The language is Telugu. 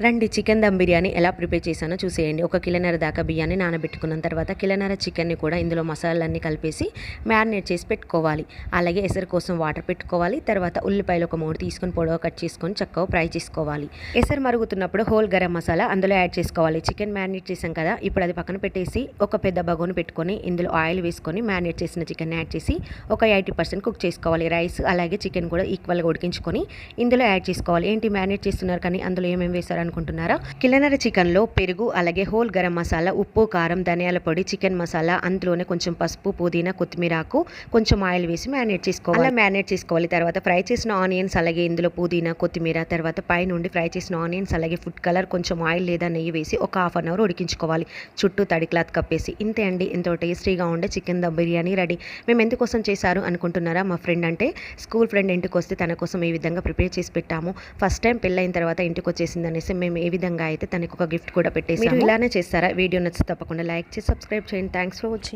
రండి చికెన్ దమ్ బిర్యానీ ఎలా ప్రిపేర్ చేశానో చూసేయండి. 1 కిలోన్నర దాకా బియ్యాన్ని నానబెట్టుకున్న తర్వాత కిలోన్నర చికెన్ని కూడా ఇందులో మసాలాలన్నీ కలిపేసి మ్యారినేట్ చేసి పెట్టుకోవాలి. అలాగే ఎసరు కోసం వాటర్ పెట్టుకోవాలి. తర్వాత ఉల్లిపాయలు ఒక 3 తీసుకొని పొడవు కట్ చేసుకొని చక్కగా ఫ్రై చేసుకోవాలి. ఎసరు మరుగుతున్నప్పుడు హోల్ గరం మసాలా అందులో యాడ్ చేసుకోవాలి. చికెన్ మ్యారినేట్ చేసాం కదా, ఇప్పుడు అది పక్కన పెట్టేసి ఒక పెద్ద బగోను పెట్టుకొని ఇందులో ఆయిల్ వేసుకొని మ్యారినేట్ చేసిన చికెన్ యాడ్ చేసి ఒక 80% కుక్ చేసుకోవాలి. రైస్ అలాగే చికెన్ కూడా ఈక్వల్గా ఉడికించుకొని ఇందులో యాడ్ చేసుకోవాలి. ఏంటి మ్యారినేట్ చేస్తున్నారు కానీ అందులో ఏమేమి వేస్తారు అనుకుంటున్నారా? కిలోన్నర చికెన్లో పెరుగు అలాగే హోల్ గరం మసాలా, ఉప్పు, కారం, ధనియాల పొడి, చికెన్ మసాలా, అందులోనే కొంచెం పసుపు, పుదీనా, కొత్తిమీర ఆకు, కొంచెం ఆయిల్ వేసి మ్యారినేట్ చేసుకోవాలి. అలా మ్యారినేట్ చేసుకోవాలి. తర్వాత ఫ్రై చేసిన ఆనియన్స్ అలాగే ఇందులో పుదీనా, కొత్తిమీర, తర్వాత పైనుండి ఫ్రై చేసిన ఆనియన్స్ అలాగే ఫుడ్ కలర్, కొంచెం ఆయిల్ లేదా నెయ్యి వేసి ఒక ½ అన్ అవర్ ఉడికించుకోవాలి. చుట్టూ తడి క్లాత్ కప్పేసి. ఇంతే అండి, ఎంతో టేస్టీగా ఉండే చికెన్ దమ్ బిర్యానీ రెడీ. మేము ఎందుకోసం చేశారు అనుకుంటున్నారా? మా ఫ్రెండ్ అంటే స్కూల్ ఫ్రెండ్ ఇంటికి వస్తే తన కోసం ఈ విధంగా ప్రిపేర్ చేసి పెట్టాము. ఫస్ట్ టైం పెళ్ళైన తర్వాత ఇంటికి వచ్చేసింది అనేసి మేము ఏ విధంగా అయితే తనకు ఒక గిఫ్ట్ కూడా పెట్టేసాము. మీరు ఇలానే చేస్తారా? వీడియో నచ్చితే తప్పకుండా లైక్ చేసి సబ్స్క్రైబ్ చేయండి. Thanks for watching.